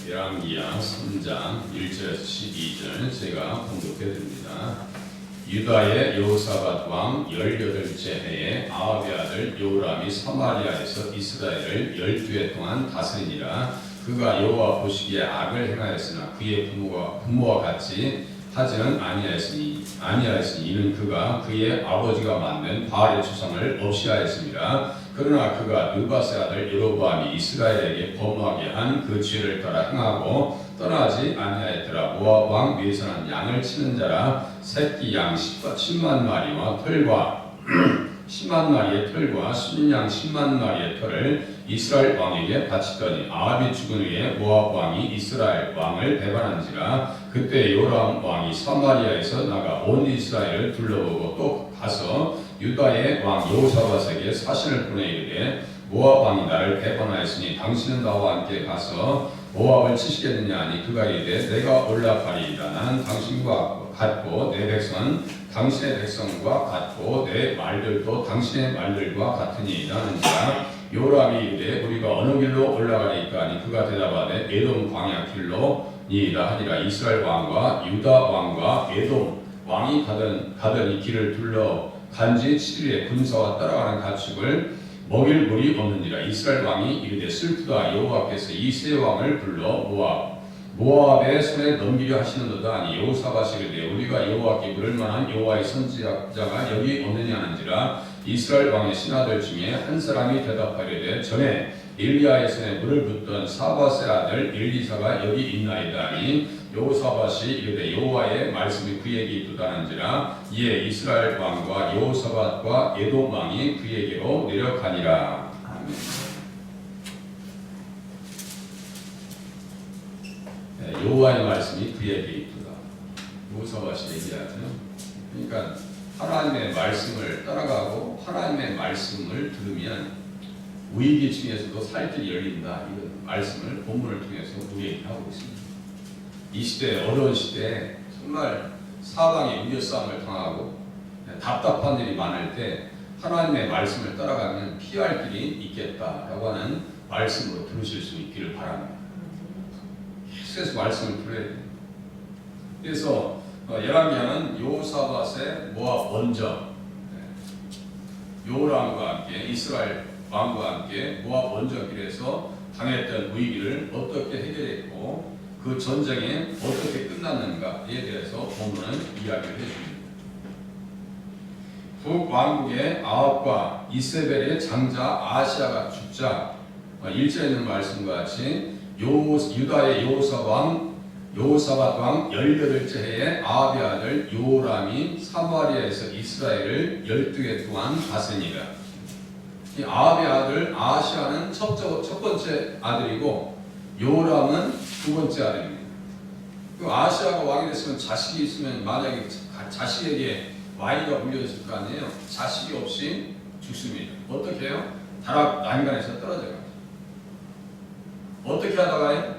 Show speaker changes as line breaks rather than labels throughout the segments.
열왕기하 3장 1절에서 12절 제가 봉독해 드립니다. 유다의 여호사밧 왕 18째 해에 아합의 아들 요람이 사마리아에서 이스라엘을 12해 동안 다스리니라. 그가 여호와 보시기에 악을 행하였으나 그의 부모와 같이 하지는 아니하였으니 이는 그가 그의 아버지가 만든 바알의 조상을 없이 하였습니다. 그러나 그가 느바세 아들 여로보암이 이스라엘에게 범하게 한 그 죄를 따라 행하고 떠나지 아니하였더라. 모압 왕 위에서 난 양을 치는 자라 새끼 양 10만 마리와 털과 10만 마리의 털과 순양 10만 마리의 털을 이스라엘 왕에게 바치더니 아합이 죽은 후에 모압 왕이 이스라엘 왕을 배반한지라. 그때 요람 왕이 사마리아에서 나가 온 이스라엘을 둘러보고 또 가서 유다의 왕 여호사밧에게 사신을 보내 이르되 모압 왕이 나를 배반하였으니 당신은 나와 함께 가서 모압을 치시겠느냐 하니 그가 이르되 내가 올라가리이다. 나는 당신과 같고 내 백성은 당신의 백성과 같고 내 말들도 당신의 말들과 같으니이다 하는지라. 요람이 이르되 우리가 어느 길로 올라가리까 하니 그가 대답하되 에돔 광야 길로니이다 하니라. 이스라엘 왕과 유다 왕과 에돔 왕이 가던 이 길을 둘러 간지 7일에 군사와 따라가는 가축을 먹일 물이 없느니라. 이스라엘 왕이 이르되 슬프다. 여호와께서 이 세 왕을 불러 모압의 손에 넘기려 하시는도다 하니 여호사밧이 이르되 우리가 여호와께 물을 만한 여호와의 선지자가 여기 없느냐 하는지라. 이스라엘 왕의 신하들 중에 한 사람이 대답하려되 전에 엘리야의 손에 물을 붓던 사밧의 아들 엘리사가 여기 있나이다 하니 여호사밧이 이르되 여호와의 말씀이 그에게 있도다는지라. 이에 이스라엘 왕과 여호사밧과 에돔 왕이 그에게로 내려가니라. 아멘. 여호와의 말씀이 그에게 있도다. 여호사밧이 얘기하죠. 그러니까 하나님의 말씀을 따라가고 하나님의 말씀을 들으면 위기 중에서도 살 길이 열린다. 이런 말씀을 본문을 통해서 우리에게 하고 있습니다. 이 시대, 어려운 시대에 정말 사방에 위협싸움을 당하고 답답한 일이 많을 때 하나님의 말씀을 따라가면 피할 길이 있겠다라고 하는 말씀으로 들으실 수 있기를 바랍니다. 계속해서 말씀을 들어야 돼요. 그래서 열왕기하는 여호사밧의 모압 원정, 요람과 함께 이스라엘 왕과 함께 모압 원정길에서 당했던 위기를 어떻게 해결했고 그 전쟁이 어떻게 끝났는가에 대해서 본문은 이야기를 해줍니다. 북왕국의 아합과 이세벨의 장자 아시아가 죽자 1절에 있는 말씀과 같이 유다의 여호사밧 왕 18째 해에 아합의 아들 요람이 사마리아에서 이스라엘을 12해 동안 다스리니라. 이 아합의 아들 아시아는 첫 번째 아들이고 요람은 두 번째 아들입니다. 그 아시아가 왕이 됐으면 자식이 있으면 만약에 자식에게 와이가 물려졌을 거 아니에요. 자식이 없이 죽습니다. 어떻게 해요? 다락 난간에서 떨어져요. 어떻게 하다가요?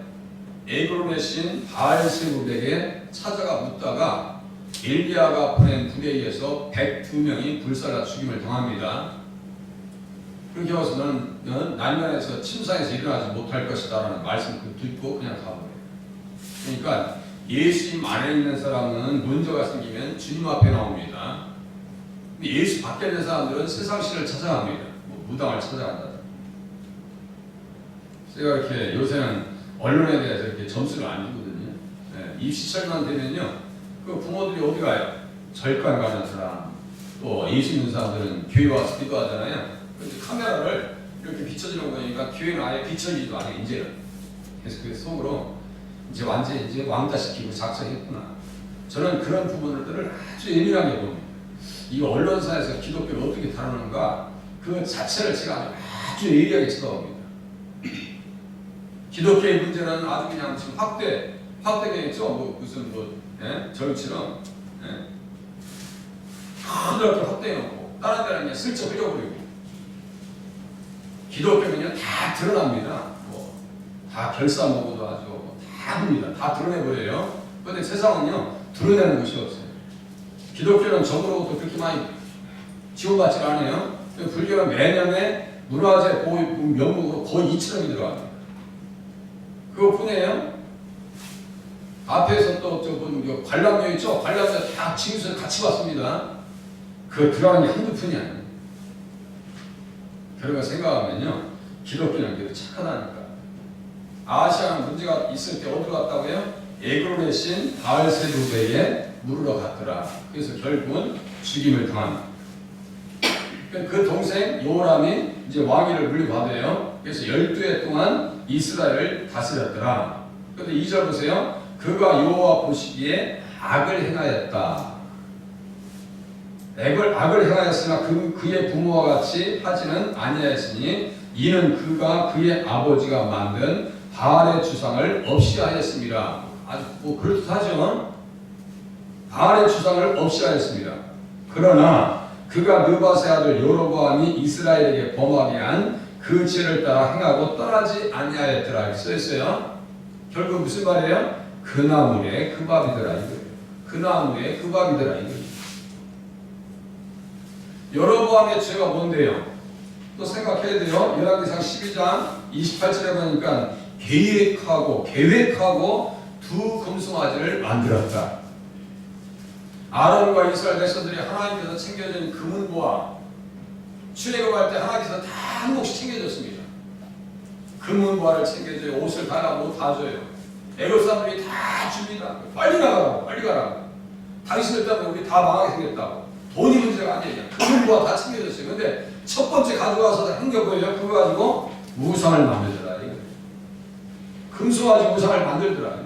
에그론의 신 바알세불에게 찾아가 묻다가 엘리야가 보낸 불에 의해서 102명이 불살라 죽임을 당합니다. 그렇게 해서 너는 난간에서 침상에서 일어나지 못할 것이다 라는 말씀을 듣고 그냥 가버려요. 그러니까 예수님 안에 있는 사람은 문제가 생기면 주님 앞에 나옵니다. 근데 예수 밖에 있는 사람들은 세상 신을 찾아갑니다. 무당을 찾아간다. 제가 이렇게 요새는 언론에 대해서 이렇게 점수를 안 주거든요. 입시철만 되면요, 그 부모들이 어디 가요? 절간 가는 사람, 또 예수 있는 사람들은 교회 와서 기도하잖아요. 그런데 카메라를 이렇게 비춰주는 거니까 교회는 아예 비춰지지도 않아요. 이제는. 그래서 그 속으로 이제 완전히 이제 왕따시키고 작성했구나. 저는 그런 부분들을 아주 예민하게 봅니다. 이 언론사에서 기독교를 어떻게 다루는가 그 자체를 제가 아주 예리하게 쳐다봅니다. 기독교의 문제는 아주 그냥 지금 확대되겠죠. 무슨 절처럼 그렇게 확대해놓고 다른 데는 그냥 슬쩍 흘려버리고 기독교는요 다 드러납니다. 다 결사먹어도 아주 다 합니다. 다 드러내버려요. 그런데 세상은요 드러내는 것이 없어요. 기독교는 적으로부터 그렇게 많이 지원받지 않아요. 불교는 매년에 문화재 보호 명목으로 거의 2천억이 들어갑니다. 그것뿐이에요. 앞에서 또 저분 관람료 있죠? 관람료 다 징수를 같이 받습니다. 그 들어가는 게 한두 푼이 아니에요. 그런 거 생각하면요, 기독교는 그래도 착하다니까. 아시아는 문제가 있을 때 어디로 갔다고요? 에그론의 신 바알세부베에 물으러 갔더라. 그래서 결국은 죽임을 당합니다. 그 동생 요람이 이제 왕위를 물려받아요. 그래서 12해 동안 이스라엘을 다스렸더라. 그런데 2절 보세요. 그가 여호와 보시기에 악을 행하였다. 악을 행하였으나 그의 부모와 같이 하지는 아니하였으니 이는 그가 그의 아버지가 만든 바알의 주상을 없이 하였습니다. 아주 그렇듯하죠. 바알의 주상을 없이 하였습니다. 그러나 그가 느바세 아들 여로보암이 이스라엘에게 범하게 한 그 죄를 따라 행하고 떠나지 아니하였더라. 이렇게 써있어요. 결국 무슨 말이에요? 그 나무에 그 밥이더라 이거예요. 그 나무에 그 밥이더라 이거예요. 여로보암의 죄가 뭔데요? 또 생각해야 돼요. 열왕기상 12장 28절에 보니까 계획하고 두 금송아지를 만들었다. 아론과 이스라엘 백성들이 하나님께서 챙겨준 금은보화 출애굽할 때 하나님께서 다 한 곡씩 챙겨줬습니다. 금은보화를 챙겨줘요. 옷을 달라고 다 줘요. 애굽 사람들이 다 줍니다. 빨리 나가라고, 빨리 가라고. 당신들 때문에 우리 다 망하게 생겼다고. 돈이 문제가 아니에요. 금은보화 다 챙겨줬어요. 근데 첫 번째 가져가서 한 게 뭐예요? 그거 가지고 우상을 만들더라. 금송아지 우상을 만들더라.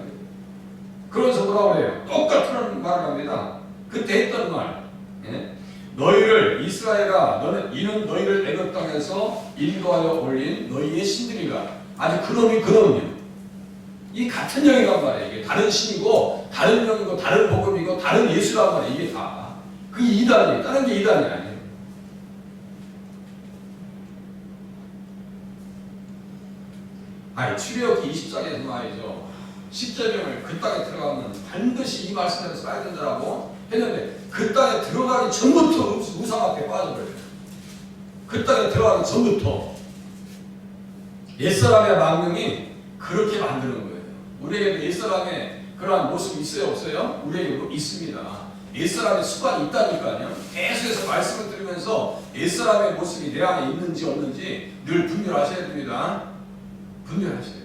그러면서 뭐라고 그래요? 똑같은 말을 합니다. 그때 했던 말. 예? 너희를 이스라엘아 이는 너희를 애굽 땅에서 인도하여 올린 너희의 신들이라. 아주 그놈이요. 이 같은 영이란 말이에요. 이게 다른 신이고 다른 영이고 다른 복음이고 다른 예수란 말이에요. 이게 다. 그게 이단이에요. 다른 게 이단이 아니에요. 출애굽기 20장에서 말이죠. 십계명을 그 땅에 들어가면 반드시 이 말씀대로 써야 된다라고 했는데 그 땅에 들어가기 전부터 우상 앞에 빠져버려요. 그 땅에 들어가기 전부터 옛사람의 망령이 그렇게 만드는 거예요. 우리에게도 옛사람의 그러한 모습이 있어요? 없어요? 우리에게도 있습니다. 옛사람의 습관이 있다니까요. 계속해서 말씀을 들으면서 옛사람의 모습이 내 안에 있는지 없는지 늘 분별하셔야 됩니다. 분별하셔야 돼요.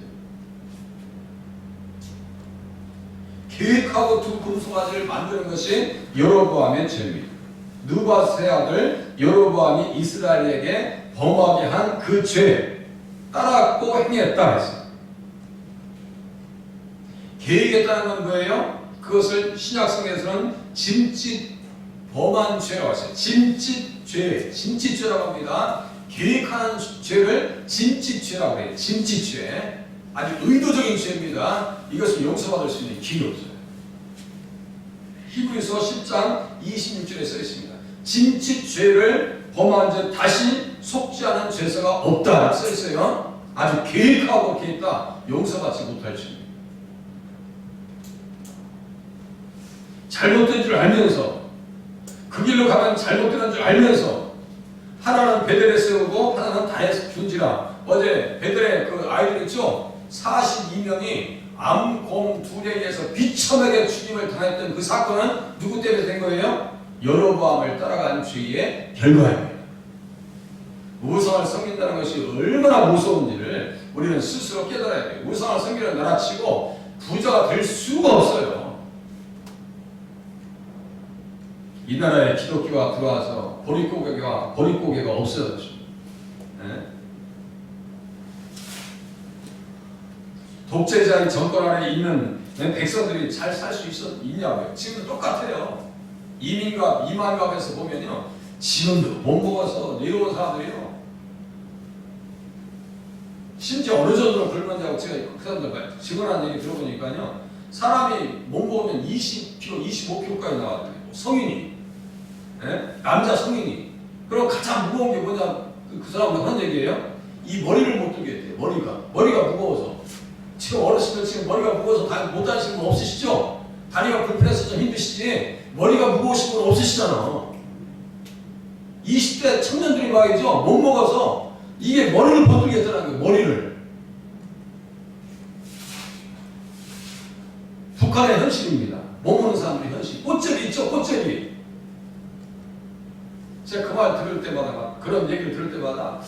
계획하고 두 금송아지를 만드는 것이 여로보암의 죄입니다. 느바세 아들 여로보암이 이스라엘에게 범하게 한 그 죄 따랐고 행했다 했어요. 계획했다는 건 뭐예요? 그것을 신약성에서는 짐짓 범한 죄라고 했어요. 짐짓죄라고 합니다. 계획하는 죄를 짐짓죄라고 해요. 짐짓죄. 아주 의도적인 죄입니다. 이것을 용서받을 수 있는 길이 없어요. 히브리서 10장 26절에 써 있습니다. 짐짓죄를 범한 자 다시 속지 않은 죄사가 없다 써 있어요. 아주 계획하고 그렇게 했다. 용서받지 못할 죄입니다. 잘못된 줄 알면서 그 길로 가면 잘못되는 줄 알면서 하나는 베델에 세우고 하나는 다에 둔지라. 어제 베델에 그 아이들 있죠? 42명이 암, 곰, 둘에 의해서 비참하게 죽임을 당했던 그 사건은 누구 때문에 된 거예요? 여로보암을 따라간 죄의 결과입니다. 우상을 섬긴다는 것이 얼마나 무서운지를 우리는 스스로 깨달아야 돼요. 우상을 섬기는 나라치고 부자가 될 수가 없어요. 이 나라에 기독교가 들어와서 보릿고개가 없어졌죠. 네? 독재자의 정권 아래 있는 백성들이 잘 살 수 있냐고요. 지금도 똑같아요. 이민갑에서 보면요. 지금도 못 먹어서 내려온 사람들이요. 심지어 어느 정도로 굶었냐고 제가 그 사람들 직원한 얘기 들어보니까요. 사람이 못 먹으면 20kg, 25kg까지 나왔대요. 성인이. 네? 남자 성인이. 그럼 가장 무거운 게 뭐냐? 그 사람들 하는 얘기예요. 이 머리를 못 들게 했대요. 머리가 무거워서. 지금 어르신들 지금 머리가 무거워서 못 다니시는 분 없으시죠? 다리가 불편해서 좀 힘드시지 머리가 무거우신 분 없으시잖아. 20대 청년들이 말이죠. 못 먹어서 이게 머리를 못 들게 했다는 거예요. 머리를.
북한의 현실입니다. 머무는 사람들의 현실. 꽃제비 있죠? 꽃제비. 제가 그 말 들을 때마다, 그런 얘기를 들을 때마다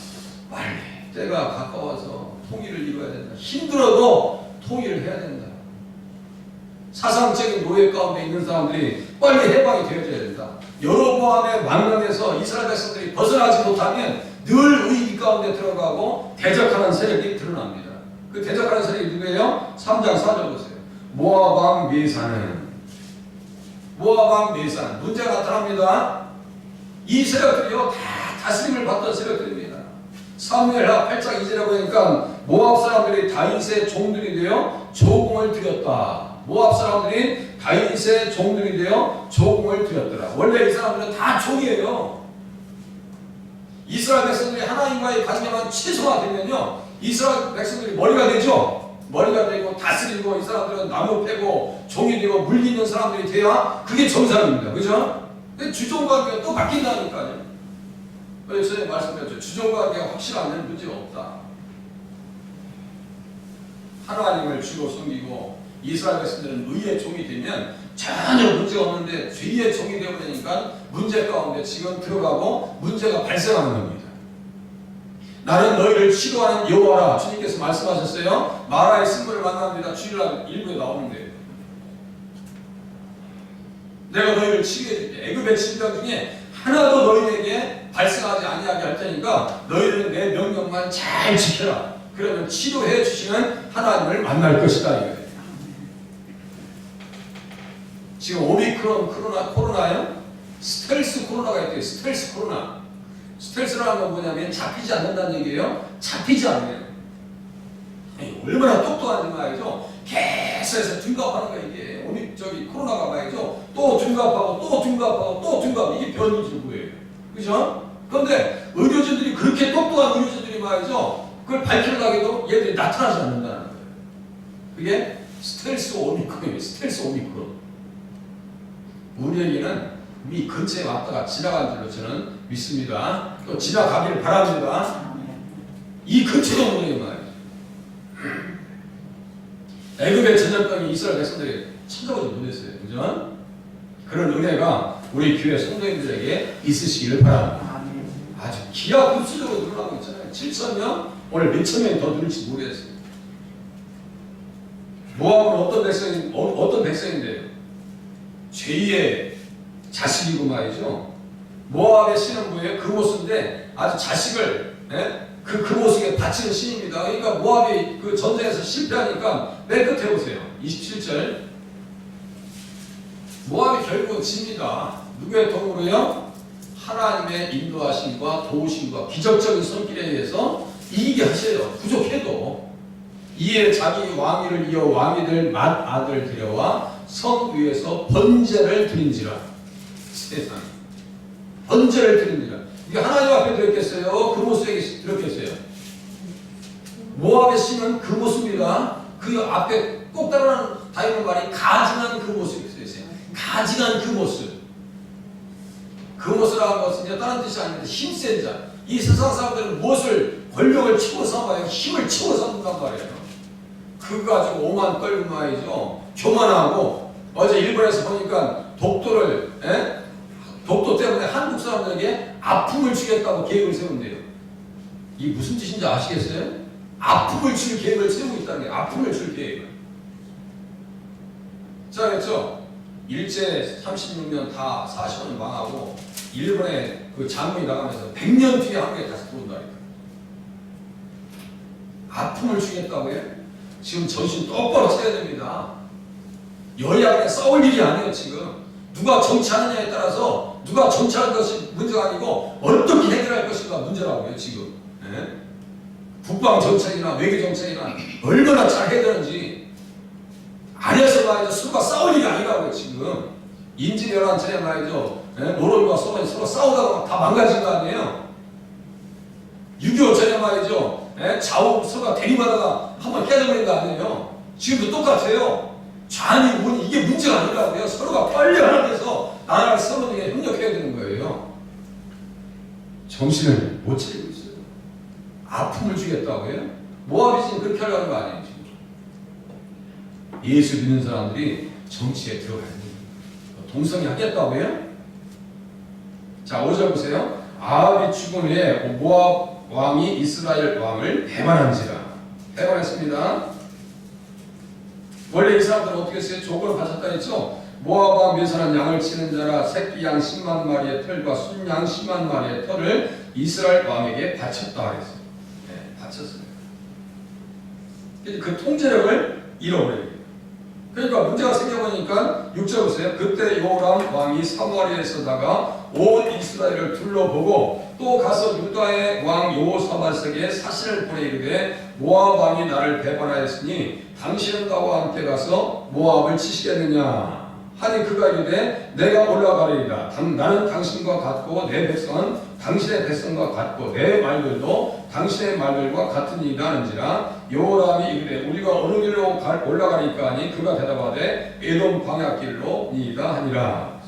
빨리 때가 가까워서 통일을 이루어야 된다. 힘들어도 통일을 해야 된다. 사상적인 노예 가운데 있는 사람들이 빨리 해방이 되어져야 된다. 여로보암의 망령에서 이스라엘 백성들이 벗어나지 못하면 늘 위기 가운데 들어가고 대적하는 세력이 드러납니다. 그 대적하는 세력이 누구예요? 3장 4절 보세요. 모압 왕 메사는, 모압 왕 메사는 문제가 나타납니다. 이 세력들이요 다 다스림을 받던 세력들입니다. 사무엘하 8장 2절에 보니까 모압 사람들이 다윗의 종들이 되어 조공을 드렸다. 모압 사람들이 다윗의 종들이 되어 조공을 드렸더라. 원래 이 사람들은 다 종이에요. 이스라엘 백성들이 하나님과의 관계만 최소화되면요, 이스라엘 백성들이 머리가 되죠. 머리가 되고 다스리고 이 사람들은 나무 패고 종이 되고 물리는 사람들이 돼야 그게 정상입니다. 그죠? 근데 주종관계가 또 바뀐다니까요. 그래서 전에 말씀드렸죠. 주종관계가 확실하면 문제가 없다. 하나님을 주로 섬기고 이스라엘 백성들은 의의 종이 되면 전혀 문제가 없는데 죄의 종이 되어버리니까 문제 가운데 지금 들어가고 문제가 발생하는 겁니다. 나는 너희를 치료하는 여호와라. 주님께서 말씀하셨어요. 마라의 쓴물을 만납니다. 주일날 일부에 나오는데 내가 너희를 치료해줄게. 애굽의 질병 중에 하나도 너희에게 발생하지 아니하게 할 테니까 너희는 내 명령만 잘 지켜라. 그러면 치료해 주시는 하나님을 만날 것이다 이거예요. 지금 오미크론 코로나요? 스텔스 코로나가 있대요. 스텔스 코로나. 스텔스라는 건 뭐냐면 잡히지 않는다는 얘기예요. 잡히지 않아요. 얼마나 똑똑한지 말이죠. 계속해서 둔갑하는 거야 이게. 코로나가 말이죠. 또 둔갑하고 또 둔갑하고 또 둔갑. 이게 변이지구예요. 그죠? 그런데 의료진들이 그렇게 똑똑한 의료진들이 말이죠. 그걸 밝히려고 해도 얘들이 나타나지 않는다는 거예요. 그게 스텔스 오미크론이에요. 스텔스 오미크론. 우리에게는 이 근처에 왔다가 지나간 줄로 저는 믿습니다. 또 지나가기를 바랍니다. 이 근처도 모르는 말이에요. 애굽의 전염병이 이스라엘 백성들이 찾아보지 못했어요. 그죠? 그런 은혜가 우리 교회 성도님들에게 있으시기를 바랍니다. 아주 기하급수적으로 늘어나고 있잖아요. 7,000명? 오늘 몇천 명이 더 늘을지 모르겠어요. 모압은 어떤 백성인데요? 죄의 자식이고 말이죠. 모압의 신은 뭐예요? 그모스인데 아주 자식을 그모스에게 바치는 신입니다. 그러니까 모압이 그 전쟁에서 실패하니까 맨 끝에 보세요. 27절. 모압이 결국은 집니다. 누구의 도움으로요? 하나님의 인도하심과 도우심과 기적적인 손길에 의해서 이기게 하셔요. 부족해도. 이에 자기 왕위를 이어 왕이들 맏아들 데려와 성 위에서 번제를 드린지라. 세상에 번제를 드린지라. 이게 하나님 앞에 들었겠어요? 그 모습에게 들었겠어요? 모압의 신은 그 모습입니다. 그 앞에 꼭 따라가는 다이는 말이 가증한 그 모습이 있어요. 가증한 그 모습. 그 모습이라는 것은 다른 뜻이 아닙니다. 힘센 자. 이 세상 사람들은 무엇을 권력을 치고 삼아요? 힘을 치고 삼는단 말이에요. 그거 가지고 오만 떨고 말이죠. 교만하고 어제 일본에서 보니까 독도 때문에 한국 사람들에게 아픔을 주겠다고 계획을 세운대요. 이게 무슨 뜻인지 아시겠어요? 아픔을 줄 계획을 세우고 있다는 게 아픔을 줄 계획을. 자, 그렇죠? 일제 36년 다 40년 망하고 일본에 그 장군이 나가면서 100년 뒤에 한국에 다시 들어온다니까. 아픔을 주겠다고요? 지금 정신 똑바로 차려야 됩니다. 여야 간에 싸울 일이 아니에요. 지금 누가 정치하느냐에 따라서 누가 정치하는 것이 문제가 아니고 어떻게 해결할 것인가 문제라고요. 지금 국방 정책이나 외교 정책이나 얼마나 잘 해야 되는지 안에서 말이죠. 서로가 싸울 일이 아니라고요. 지금 인지열한 전에 말이죠. 노론과 서로 싸우다가 다 망가진 거 아니에요. 6.25 전에 말이죠. 좌우 서로가 대립하다가 한번 깨져버린 거 아니에요. 지금도 똑같아요. 좌니 우니 이게 문제가 아니라고요. 서로가 빨리 하나 돼서 나라를 서로에게 협력해야 되는 거예요. 정신을 못 차리고 있어요. 아픔을 주겠다고요? 모압이 지금 그렇게 하려는 거 아니에요. 지금. 예수 믿는 사람들이 정치에 들어가야 됩니다. 동성이 하겠다고요? 자, 5절 보세요. 아합이 죽은 후에 모압 왕이 이스라엘 왕을 배반한지라. 배반했습니다. 원래 이 사람들은 어떻게 했어요? 조건을 바쳤다 했죠? 모압 왕 묘사는 양을 치는 자라 새끼 양 10만 마리의 털과 순양 10만 마리의 털을 이스라엘 왕에게 바쳤다 그랬어요. 네, 바쳤습니다. 그 통제력을 잃어버려요. 그러니까 문제가 생겨보니까 6절 보세요. 그때 요람 왕이 사마리아에서다가 온 이스라엘을 둘러보고 또 가서 유다의 왕 여호사밧에게 사신을 보내 이르되 모압 왕이 나를 배반하였으니 당신은 나와 함께 가서 모압을 치시겠느냐 하니 그가 이르되 내가 올라가리이다. 나는 당신과 같고 내 백성은 당신의 백성과 같고 내 말들도 당신의 말들과 같으니이다 하는지라. 요람이 이르되 우리가 어느 길로 올라가니까 하니 그가 대답하되 에돔 광야길로 니이다 하니라.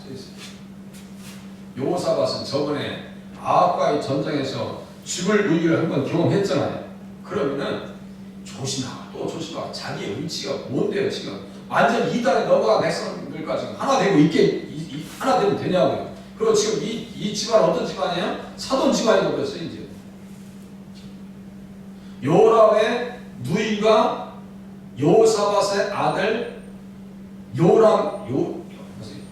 여호사밧은 저번에 아합과의 전쟁에서 죽을 위기를 한번 경험했잖아요. 그러면은 조심하고 또 조심하고 자기의 위치가 뭔데요 지금 완전 이단에 넘어간 백성들과 지금 하나 되고 하나 되면 되냐고요. 그리고 지금 이 집안 어떤 집안이에요? 사돈 집안이 되었어요 이제. 요람의 누이가 여호사밧의 아들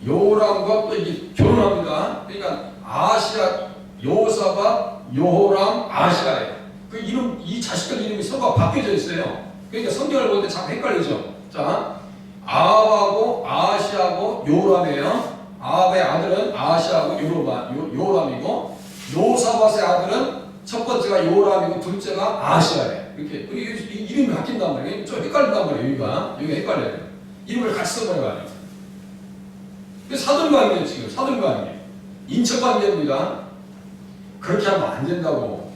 요람과 또 이게 결혼합니다. 그러니까 아시아, 여호사밧, 요호람, 아시아예요. 그 이름, 이 자식들 이름이 서로가 바뀌어져 있어요. 그러니까 성경을 볼 때 참 헷갈리죠. 자, 아합하고 아시아하고 요람이에요. 아합의 아들은 아시아하고 요람이고, 여호사밧의 아들은 첫 번째가 요람이고 둘째가 아시아예요. 이렇게 이름이 바뀐단 말이에요. 좀 헷갈린단 말이에요. 여기가 헷갈려요. 이름을 같이 써버려가지고. 사돈관계예요 지금. 사돈관계. 인척관계입니다. 그렇게 하면 안 된다고.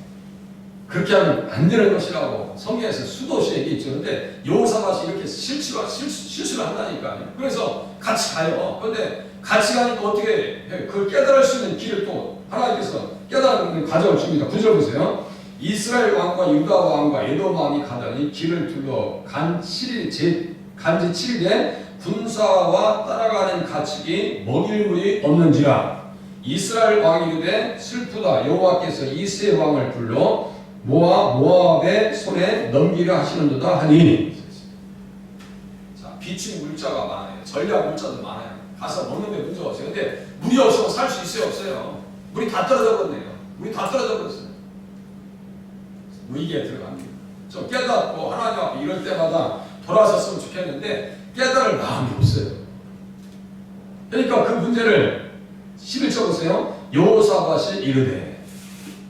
그렇게 하면 안 되는 것이라고 성경에서 수도시 얘기했죠. 근데 여호사밧이 이렇게 실수를 한다니까요. 그래서 같이 가요. 그런데 같이 가니까 어떻게 해요? 그걸 깨달을 수 있는 길을 또 하나님께서 깨달는 과정을 줍니다. 9절 보세요. 이스라엘 왕과 유다 왕과 에돔 왕이 가더니 길을 둘러 간지 7일에 군사와 따라가는 가축이 먹일 물이 없는지라. 이스라엘 왕이 이르되 슬프다. 여호와께서 이스의 왕을 불러 모압의 손에 넘기려 하시는도다 하니. 자, 비축 물자가 많아요. 전략 물자도 많아요. 가서 먹는데 문제가 없어요. 근데 물이 없으면 살 수 있어요 없어요? 물이 다 떨어져 버렸네요. 물이 다 떨어져 버렸어요. 위기에 들어갑니다. 좀 깨닫고 하나님 앞에 이럴 때마다 돌아섰으면 좋겠는데 깨달을 마음이 없어요. 그러니까 그 문제를 11절 보세요. 여호사밧이 이르되.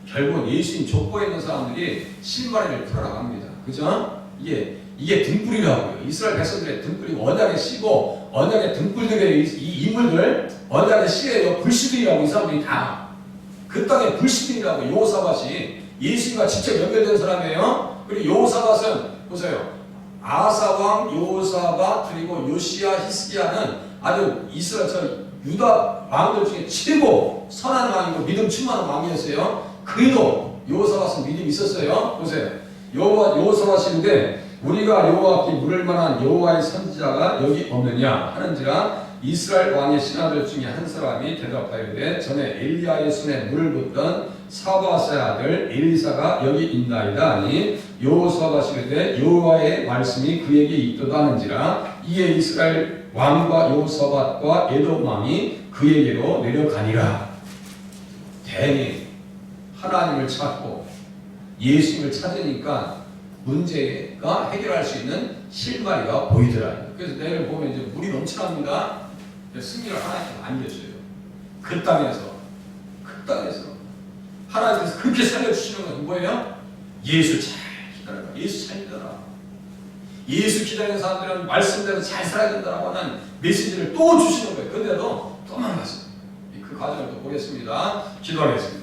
결국 예수님 족보에 있는 사람들이 실마리를 풀어나갑니다. 그죠? 이게 등불이라고요. 이스라엘 백성들의 등불이 언약의 씨고 언약의 등불들의 이 인물들 언약의 씨예요. 불씨들이라고 이 사람들이 다. 그 땅의 불씨들이라고 여호사밧이 예수님과 직접 연결된 사람이에요. 그리고 여호사밧은 보세요. 아사왕, 여호사밧 그리고 요시야, 히스기야는 아주 이스라엘 유다 왕들 중에 최고 선한 왕이고 믿음 충만한 왕이었어요. 그래도 여호사밧은 믿음이 있었어요. 보세요. 여호사밧인데 우리가 여호와께 물을 만한 여호와의 선지자가 여기 없느냐 하는지라. 이스라엘 왕의 신하들 중에 한 사람이 대답하여되 전에 엘리야의 손에 물을 붓던 사밧의 아들 엘리사가 여기 있나이다 하니. 여호사밧이 이르되 여호와의 말씀이 그에게 있도다 하는지라. 이에 이스라엘 왕과 여호사밧과 에돔 왕이 그에게로 내려가니라. 대니 하나님을 찾고 예수님을 찾으니까 문제가 해결할 수 있는 실마리가 보이더라. 그래서 내일 보면 이제 물이 넘쳐납니다. 승리를 하나님께 안겨줘요. 그 땅에서 하나님께서 그렇게 살려주시는 건 뭐예요? 예수 잘 기다려라. 예수 잘 기다려라. 예수 기다리는 사람들은 말씀대로 잘 살아야 된다고 하는 메시지를 또 주시는 거예요. 그런데도 도망갔어요. 그 과정을 또 보겠습니다. 기도하겠습니다.